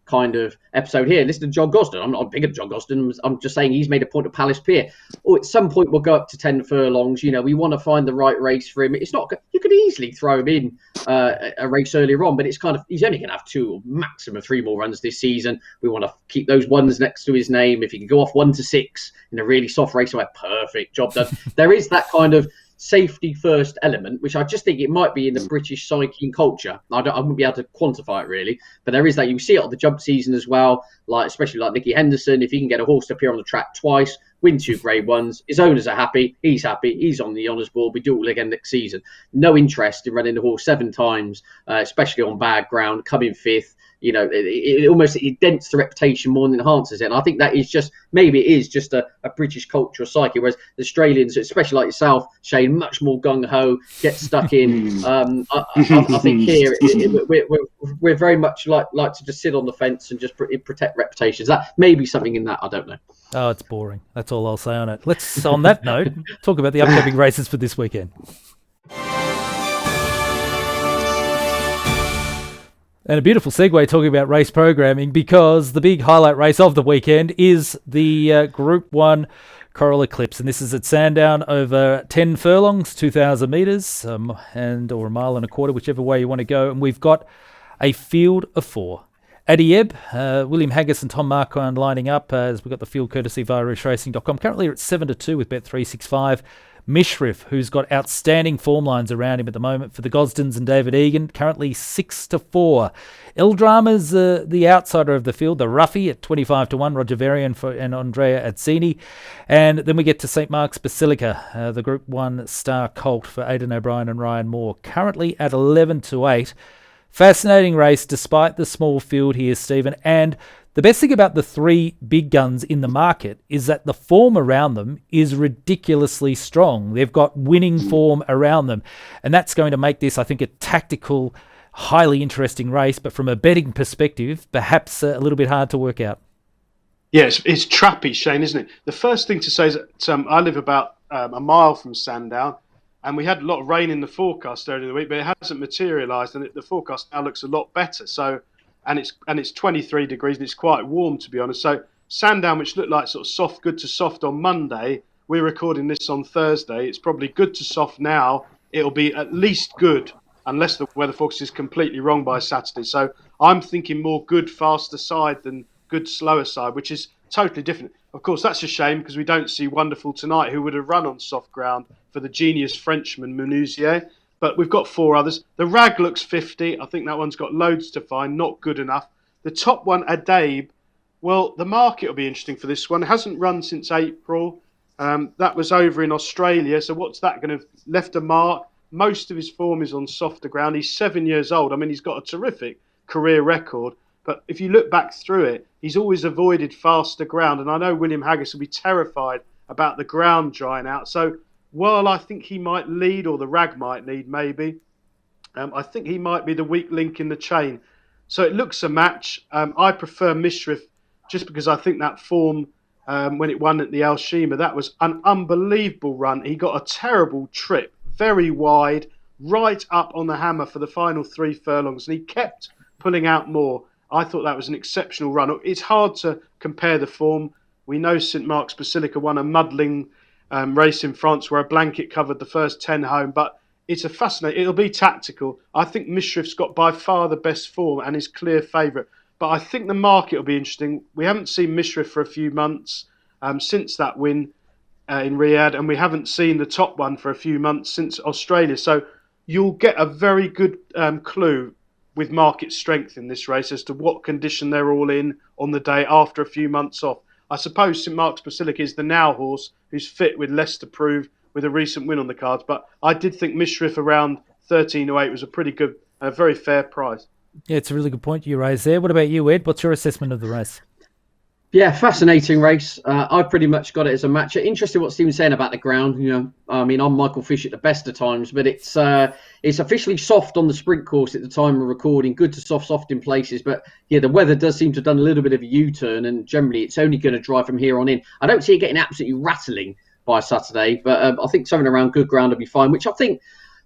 kind of episode here. Listen to John Gosden. I'm not big at John Gosden. I'm just saying he's made a point of Palace Pier. Or at some point we'll go up to 10 furlongs. We want to find the right race for him. It's not. You could easily throw him in a race earlier on, but it's kind of, he's only going to have 2 or maximum 3 more runs this season. We want to keep those ones next to his name. If he can go off 1 to 6 in a really soft race, I'm like, perfect, job done. There is that kind of safety first element, which I just think it might be in the British psyche and culture. I wouldn't be able to quantify it really, but there is that. You see it on the jump season as well, especially like Nicky Henderson. If he can get a horse to appear on the track twice, win 2 Grade 1s, his owners are happy, he's on the honours board, we do it all again next season. No interest in running the horse 7 times, especially on bad ground, coming 5th. It almost dents the reputation more than enhances it. And I think that is just, maybe it is just a British cultural psyche, whereas the Australians, especially like yourself, Shane, much more gung-ho, get stuck in. I think here we're very much like to just sit on the fence and just protect reputations. That may be something in that, I don't know. Oh, it's boring. That's all I'll say on it. Let's, on that note, talk about the upcoming races for this weekend. And a beautiful segue talking about race programming, because the big highlight race of the weekend is the Group 1 Coral Eclipse. And this is at Sandown over 10 furlongs, 2,000 metres, or a mile and a quarter, whichever way you want to go. And we've got a field of 4. Adayar, William Haggis and Tom Marquand lining up as we've got the field courtesy of IrishRacing.com. Currently you're at 7-2 with Bet365. Mishrif, who's got outstanding form lines around him at the moment for the Gosdens and David Egan, currently 6-4. Eldrama's the outsider of the field, the roughie at 25-1, Roger Varian and Andrea Azzini. And then we get to St. Mark's Basilica, the Group 1 star colt for Aidan O'Brien and Ryan Moore, currently at 11-8. Fascinating race despite the small field here, Stephen, and The best thing about the three big guns in the market is that the form around them is ridiculously strong. They've got winning form around them. And that's going to make this, I think, a tactical, highly interesting race. But from a betting perspective, perhaps a little bit hard to work out. Yeah, it's trappy, Shane, isn't it? The first thing to say is that I live about a mile from Sandown, and we had a lot of rain in the forecast earlier in the week, but it hasn't materialised, and the forecast now looks a lot better. So, and it's 23 degrees, and it's quite warm, to be honest. So Sandown, which looked like sort of soft, good to soft on Monday, we're recording this on Thursday. It's probably good to soft now. It'll be at least good, unless the weather forecast is completely wrong by Saturday. So I'm thinking more good, faster side than good, slower side, which is totally different. Of course, that's a shame because we don't see Wonderful Tonight, who would have run on soft ground for the genius Frenchman Menuisier. But we've got four others. The Rag looks 50. I think that one's got loads to find, not good enough. The top one, Adayar, well, the market will be interesting for this one. It hasn't run since April. That was over in Australia. So what's that going to have left a mark? Most of his form is on softer ground. He's 7 years old. I mean, he's got a terrific career record. But if you look back through it, he's always avoided faster ground. And I know William Haggis will be terrified about the ground drying out. So while I think he might lead, or the Rag might lead maybe, I think he might be the weak link in the chain. So it looks a match. I prefer Mishriff just because I think that form, when it won at the El Shima, that was an unbelievable run. He got a terrible trip, very wide, right up on the hammer for the final 3 furlongs. And he kept pulling out more. I thought that was an exceptional run. It's hard to compare the form. We know St Mark's Basilica won a muddling race in France where a blanket covered the first 10 home, but it's a fascinating. It'll be tactical. I think Mishriff's got by far the best form and is clear favourite. But I think the market will be interesting. We haven't seen Mishriff for a few months since that win in Riyadh, and we haven't seen the top one for a few months since Australia. So you'll get a very good clue with market strength in this race as to what condition they're all in on the day after a few months off. I suppose St Mark's Basilica is the now horse who's fit with less to prove with a recent win on the cards. But I did think Mishriff around 13.08 was a pretty good, a very fair price. Yeah, it's a really good point you raised there. What about you, Ed? What's your assessment of the race? Yeah, fascinating race. I pretty much got it as a match. Interesting what Stephen's saying about the ground. You know, I mean, I'm Michael Fish at the best of times, but it's officially soft on the sprint course at the time of recording. Good to soft in places, but yeah, the weather does seem to have done a little bit of a U-turn, and generally it's only going to dry from here on in. I don't see it getting absolutely rattling by Saturday, but I think something around good ground will be fine, which I think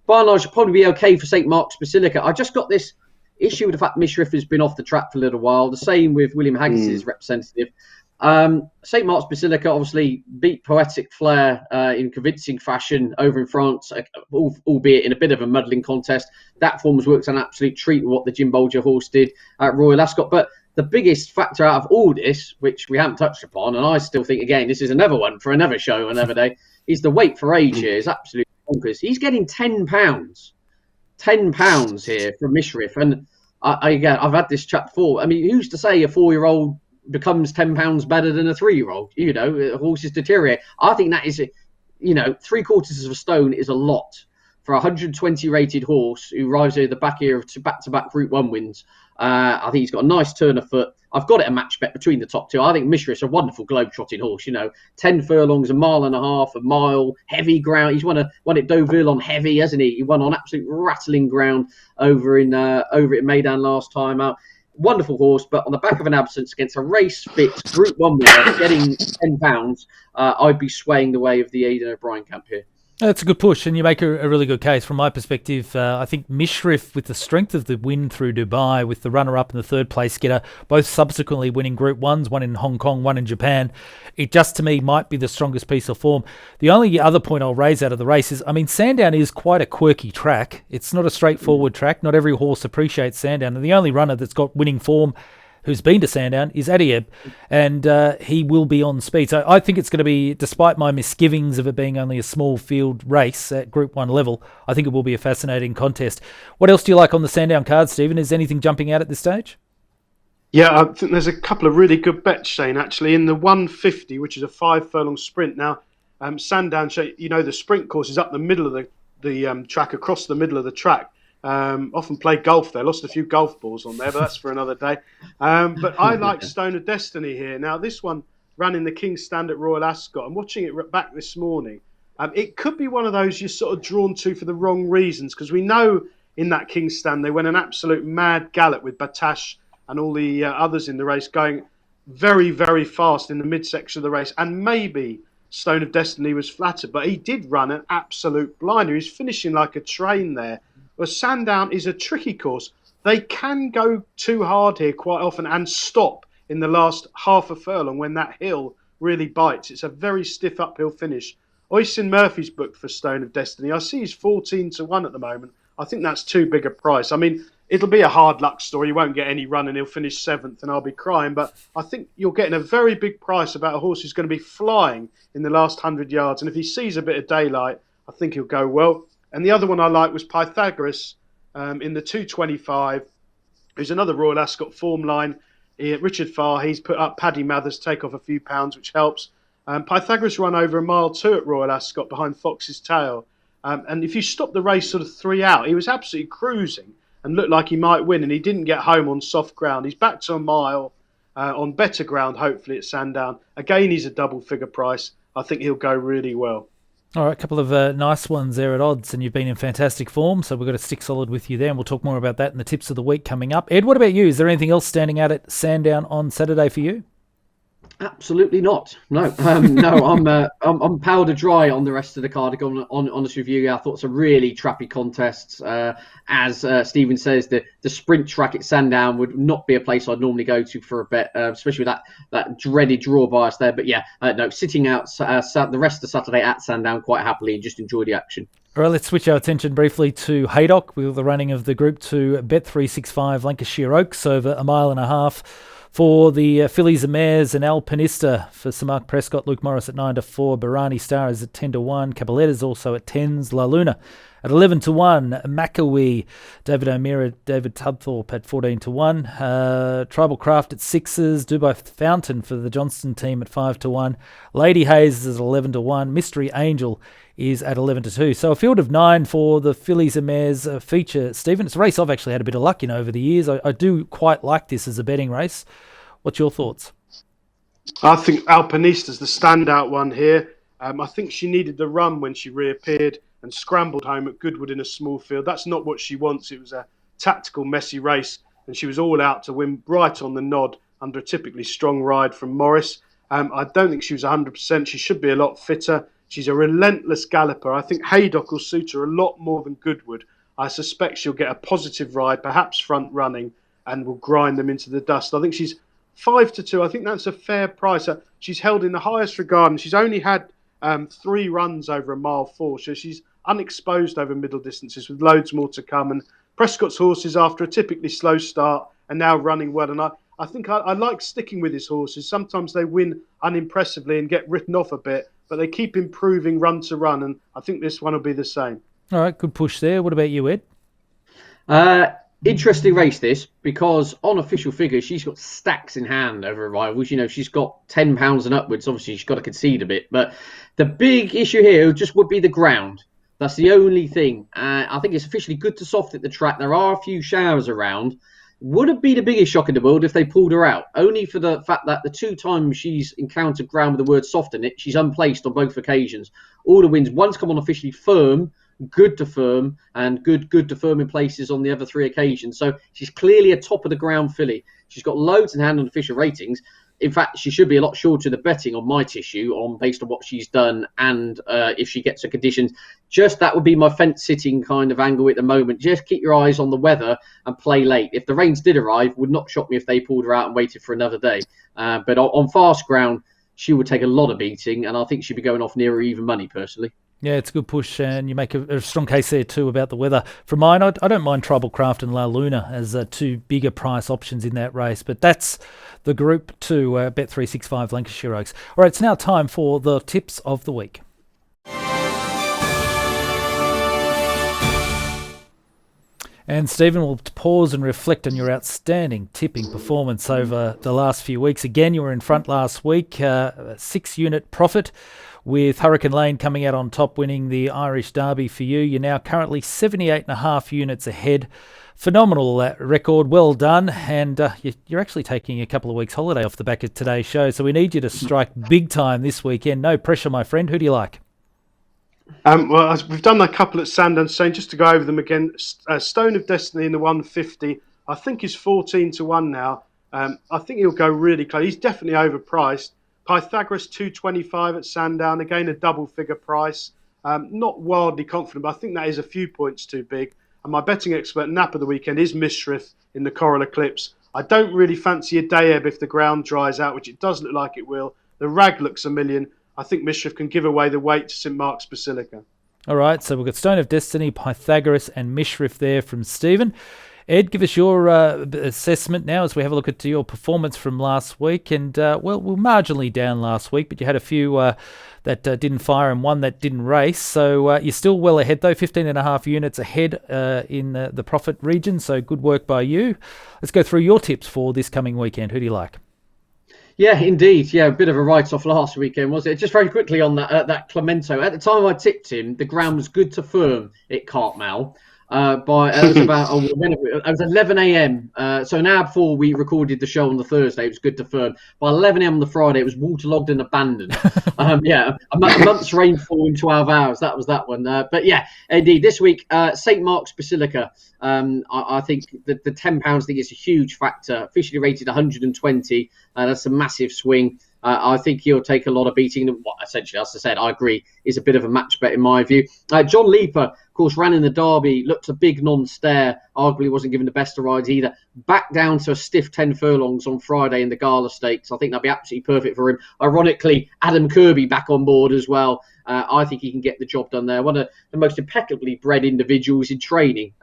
by and large should probably be okay for St Mark's Basilica. I just got this issue with the fact Mishriff has been off the track for a little while. The same with William Haggis's representative. St Mark's Basilica obviously beat Poetic Flair in convincing fashion over in France, albeit in a bit of a muddling contest. That form has worked an absolute treat with what the Jim Bolger horse did at Royal Ascot. But the biggest factor out of all this, which we haven't touched upon, and I still think, again, this is another one for another show, another day, is the weight for age here is absolutely bonkers. He's getting £10 here from Mishriff. And again, I've had this chat before. I mean, who's to say a 4-year-old becomes £10 better than a 3-year-old? You know, horses deteriorate. I think that is, 3/4 of a stone is a lot for a 120 rated horse who rides over the back here of back-to-back Group 1 wins. I think he's got a nice turn of foot. I've got it a match bet between the top two. I think Mishriff's a wonderful globe-trotting horse. 10 furlongs, a mile and a half, a mile, heavy ground. He's won at Deauville on heavy, hasn't he? He won on absolute rattling ground over at Meydan last time out. Wonderful horse, but on the back of an absence against a race-fit Group 1 winner getting £10, I'd be swaying the way of the Aidan O'Brien camp here. That's a good push, and you make a really good case. From my perspective, I think Mishriff, with the strength of the win through Dubai, with the runner-up and the third-place getter, both subsequently winning Group 1s, one in Hong Kong, one in Japan, it just, to me, might be the strongest piece of form. The only other point I'll raise out of the race is, I mean, Sandown is quite a quirky track. It's not a straightforward track. Not every horse appreciates Sandown, and the only runner that's got winning form who's been to Sandown is Adayar, and he will be on speed. So I think it's going to be, despite my misgivings of it being only a small field race at Group 1 level, I think it will be a fascinating contest. What else do you like on the Sandown card, Stephen? Is anything jumping out at this stage? Yeah, I think there's a couple of really good bets, Shane, actually. In the 150, which is a 5-furlong sprint. Now, Sandown, the sprint course is up the middle of the track, across the middle of the track. Often play golf there. Lost a few golf balls on there, but that's for another day. But I like Stone of Destiny here. Now, this one ran in the King's Stand at Royal Ascot. I'm watching it back this morning. It could be one of those you're sort of drawn to for the wrong reasons, because we know in that King's Stand they went an absolute mad gallop with Batash and all the others in the race going very, very fast in the midsection of the race. And maybe Stone of Destiny was flattered, but he did run an absolute blinder. He's finishing like a train there. Well, Sandown is a tricky course. They can go too hard here quite often and stop in the last half a furlong when that hill really bites. It's a very stiff uphill finish. Oisin Murphy's booked for Stone of Destiny. I see he's 14-1 at the moment. I think that's too big a price. I mean, it'll be a hard luck story. He won't get any run and he'll finish 7th and I'll be crying. But I think you're getting a very big price about a horse who's going to be flying in the last 100 yards. And if he sees a bit of daylight, I think he'll go well. And the other one I like was Pythagoras in the 225, who's another Royal Ascot form line. Richard Farr, he's put up Paddy Mathers, take off a few pounds, which helps. Pythagoras run over a mile 2 at Royal Ascot behind Fox's Tail. And if you stop the race sort of 3 out, he was absolutely cruising and looked like he might win, and he didn't get home on soft ground. He's back to a mile on better ground, hopefully, at Sandown. Again, he's a double-figure price. I think he'll go really well. All right, a couple of nice ones there at odds, and you've been in fantastic form, so we've got to stick solid with you there, and we'll talk more about that in the tips of the week coming up. Ed, what about you? Is there anything else standing out at Sandown on Saturday for you? Absolutely not. No, no. I'm powder dry on the rest of the card. On honest with you, I thought it's a really trappy contest. As Stephen says, the sprint track at Sandown would not be a place I'd normally go to for a bet, especially with that dreaded draw bias there. But yeah, no, sitting out the rest of Saturday at Sandown quite happily and just enjoy the action. All right, let's switch our attention briefly to Haydock with the running of the Group 2 Bet365 Lancashire Oaks over a mile and a half. For the Fillies and Mares and Alpinista for Sir Mark Prescott, Luke Morris at 9-4, Barani Star is at 10-1, Caballetta's also at 10s, La Luna at 11-1, Mackawee, David O'Meara, David Tubthorpe at 14-1, Tribal Craft at 6s, Dubai Fountain for the Johnston team at 5-1, Lady Hayes is at 11-1, Mystery Angel is at 11-2. So a field of 9 for the Fillies and Mares feature. Stephen, it's a race I've actually had a bit of luck in over the years. I do quite like this as a betting race. What's your thoughts? I think Alpinista's the standout one here. I think she needed the run when she reappeared and scrambled home at Goodwood in a small field. That's not what she wants. It was a tactical, messy race, and she was all out to win right on the nod under a typically strong ride from Morris. I don't think she was 100%. She should be a lot fitter. She's a relentless galloper. I think Haydock will suit her a lot more than Goodwood. I suspect she'll get a positive ride, perhaps front running, and will grind them into the dust. I think she's 5-2. I think that's a fair price. She's held in the highest regard, and she's only had 3 runs over a mile 4. So she's unexposed over middle distances with loads more to come. And Prescott's horses, after a typically slow start, are now running well. And I think I like sticking with his horses. Sometimes they win unimpressively and get written off a bit, but they keep improving run to run, and I think this one will be the same. All right, good push there. What about you, Ed? Interesting race this, because on official figures, she's got stacks in hand over rivals. You know, she's got £10 and upwards. Obviously, she's got to concede a bit. But the big issue here just would be the ground. That's the only thing. I think it's officially good to soft at the track. There are a few showers around. Would it be the biggest shock in the world if they pulled her out? Only for the fact that the 2 times she's encountered ground with the word soft in it, she's unplaced on both occasions. All the wins, one's come on officially firm, good to firm, and good to firm in places on the other 3 occasions. So she's clearly a top of the ground filly. She's got loads in hand on official ratings. In fact, she should be a lot shorter the betting on my tissue based on what she's done and if she gets her conditions. Just that would be my fence sitting kind of angle at the moment. Just keep your eyes on the weather and play late. If the rains did arrive, would not shock me if they pulled her out and waited for another day. But on fast ground, she would take a lot of beating, and I think she'd be going off nearer even money personally. Yeah, it's a good push, and you make a strong case there too about the weather. For mine, I don't mind Tribal Craft and La Luna as 2 bigger price options in that race, but that's the Group 2 Bet365 Lancashire Oaks. All right, it's now time for the tips of the week. And Stephen, will pause and reflect on your outstanding tipping performance over the last few weeks. Again, you were in front last week, a 6-unit profit. with Hurricane Lane coming out on top, winning the Irish Derby for you. You're now currently 78.5 units ahead. Phenomenal record, well done, and you're actually taking a couple of weeks holiday off the back of today's show, so we need you to strike big time this weekend. No pressure, my friend. Who do you like? Well, we've done a couple at Sandown, saying just to go over them again. Stone of Destiny in the 150, I think is 14-1 now. I think he'll go really close. He's definitely overpriced. Pythagoras 225 at Sandown, again a double figure price. Not wildly confident, but I think that is a few points too big. And my betting expert nap of the weekend is Mishriff in the Coral Eclipse. I don't really fancy Adayar if the ground dries out, which it does look like it will. The rag looks a million. I think Mishriff can give away the weight to St Mark's Basilica. All right, so we've got Stone of Destiny, Pythagoras and Mishriff there from Stephen. Ed, give us your assessment now as we have a look at your performance from last week. And, we're marginally down last week, but you had a few that didn't fire and one that didn't race. So you're still well ahead, though, 15.5 units ahead in the profit region. So good work by you. Let's go through your tips for this coming weekend. Who do you like? Yeah, indeed. Yeah, a bit of a write-off last weekend, was it? Just very quickly on that Clemento. At the time I tipped him, the ground was good to firm at Cartmel. It was 11 a.m. So an hour before we recorded the show on the Thursday, it was good to firm. By 11 a.m. on the Friday, it was waterlogged and abandoned. A month's rainfall in 12 hours. That was that one. But yeah, indeed, this week, St Mark's Basilica. I think the £10 I think is a huge factor. Officially rated 120. That's a massive swing. I think he'll take a lot of beating. Essentially, as I said, I agree, is a bit of a match bet in my view. John Leaper, of course, ran in the Derby, looked a big non-stare, arguably wasn't given the best of rides either. Back down to a stiff 10 furlongs on Friday in the Gala Stakes. I think that'll be absolutely perfect for him. Ironically, Adam Kirby back on board as well. I think he can get the job done there. One of the most impeccably bred individuals in training.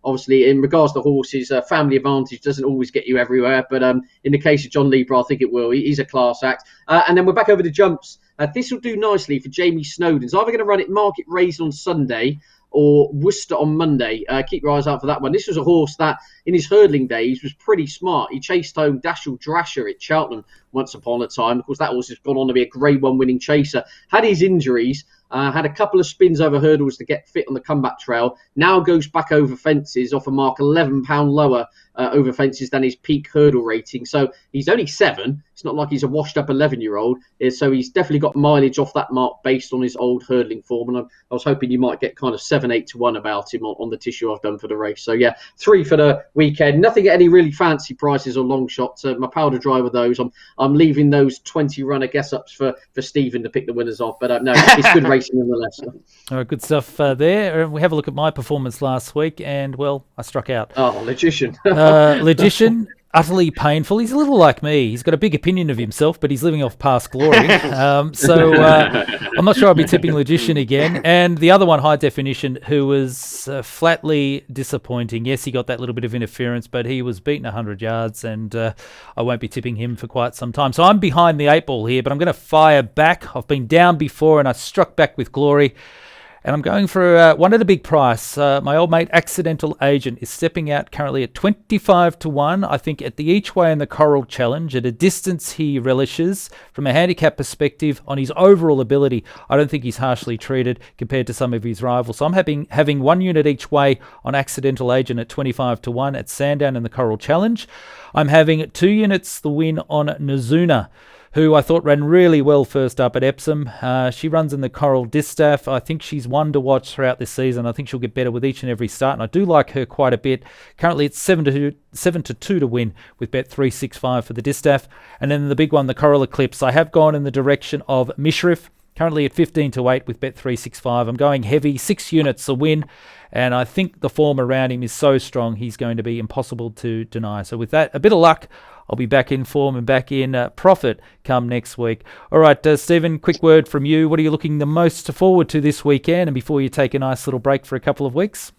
Obviously, in regards to horses, family advantage doesn't always get you everywhere. But in the case of John Leaper, I think it will. He's a class act. And then we're back over the jumps. This will do nicely for Jamie Snowden. So either going to run it Market Raised on Sunday or Worcester on Monday. Keep your eyes out for that one. This was a horse that, in his hurdling days, was pretty smart. He chased home Dashel Drasher at Cheltenham once upon a time. Of course, that horse has gone on to be a Grade 1 winning chaser. Had his injuries. Had a couple of spins over hurdles to get fit on the comeback trail. Now goes back over fences off a mark £11 lower over fences than his peak hurdle rating. So he's only 7. It's not like he's a washed up 11-year-old. So he's definitely got mileage off that mark based on his old hurdling form. And I was hoping you might get kind of 7-8-1 about him on the tissue I've done for the race. So yeah, 3 for the weekend. Nothing at any really fancy prices or long shots. My powder dry with those. I'm leaving those 20 runner guess ups for Stephen to pick the winners off. But no, it's good racing nonetheless. All right, good stuff there. We have a look at my performance last week, and well, I struck out. Oh, Logician. Logician, utterly painful. He's a little like me. He's got a big opinion of himself, but he's living off past glory. So I'm not sure I'll be tipping Logician again. And the other one, High Definition, who was flatly disappointing. Yes, he got that little bit of interference, but he was beaten 100 yards, and I won't be tipping him for quite some time. So I'm behind the 8 ball here, but I'm going to fire back. I've been down before, and I struck back with glory. And I'm going for one at a big price. My old mate, Accidental Agent, is stepping out currently at 25-1. I think at the each way in the Coral Challenge, at a distance he relishes. From a handicap perspective, on his overall ability, I don't think he's harshly treated compared to some of his rivals. So I'm having 1 unit each way on Accidental Agent at 25-1 at Sandown in the Coral Challenge. I'm having 2 units the win on Nazuna, who I thought ran really well first up at Epsom. She runs in the Coral Distaff. I think she's one to watch throughout this season. I think she'll get better with each and every start, and I do like her quite a bit. Currently it's 7-2 to win with bet 365 for the Distaff. And then the big one, the Coral Eclipse. I have gone in the direction of Mishriff, currently at 15-8 with bet 365. I'm going heavy, 6 units a win, and I think the form around him is so strong he's going to be impossible to deny. So with that, a bit of luck, I'll be back in form and back in profit come next week. All right, Stephen, quick word from you. What are you looking the most forward to this weekend, and before you take a nice little break for a couple of weeks?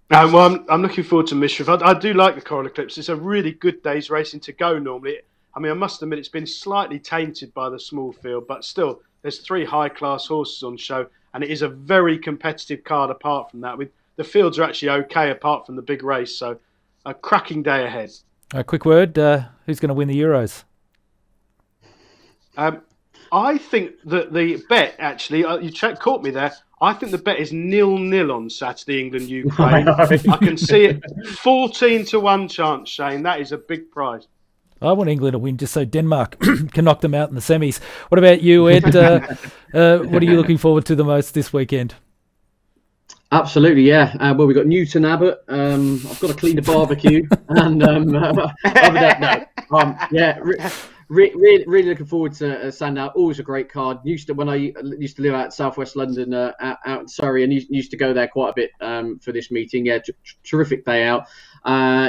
Well, I'm looking forward to Mishriff. I do like the Coral Eclipse. It's a really good day's racing to go normally. I mean, I must admit it's been slightly tainted by the small field, but still, there's 3 high-class horses on show, and it is a very competitive card apart from that. With the fields are actually okay apart from the big race, so a cracking day ahead. A quick word, who's going to win the Euros? I think that the bet, actually, caught me there. I think the bet is 0-0 on Saturday, England-Ukraine. I can see it 14-1 chance, Shane. That is a big prize. I want England to win just so Denmark can knock them out in the semis. What about you, Ed? What are you looking forward to the most this weekend? Absolutely, yeah. Well, we've got Newton Abbott. I've got to clean the barbecue. And other than that, no. Really looking forward to Sandown. Always a great card. When I used to live out southwest London, out in Surrey, and used to go there quite a bit for this meeting. Yeah, terrific day out.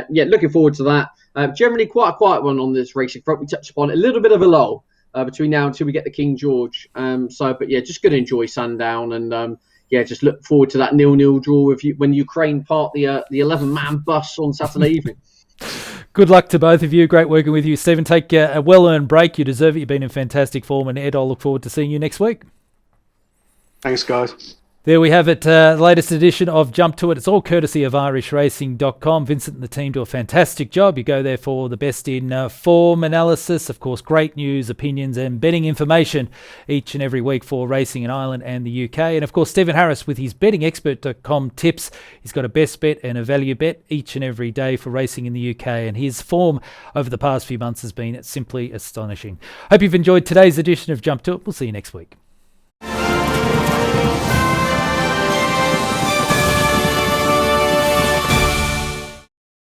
Looking forward to that. Generally quite a quiet one on this racing front. We touched upon it, a little bit of a lull between now until we get the King George. Just going to enjoy Sandown and just look forward to that 0-0 draw when Ukraine part the 11-man bus on Saturday evening. Good luck to both of you. Great working with you, Stephen. Take a well-earned break. You deserve it. You've been in fantastic form. And Ed, I'll look forward to seeing you next week. Thanks, guys. There we have it, the latest edition of Jump to It. It's all courtesy of irishracing.com. Vincent and the team do a fantastic job. You go there for the best in form analysis, of course, great news, opinions and betting information each and every week for racing in Ireland and the UK. And of course, Stephen Harris with his bettingexpert.com tips. He's got a best bet and a value bet each and every day for racing in the UK. And his form over the past few months has been simply astonishing. Hope you've enjoyed today's edition of Jump to It. We'll see you next week.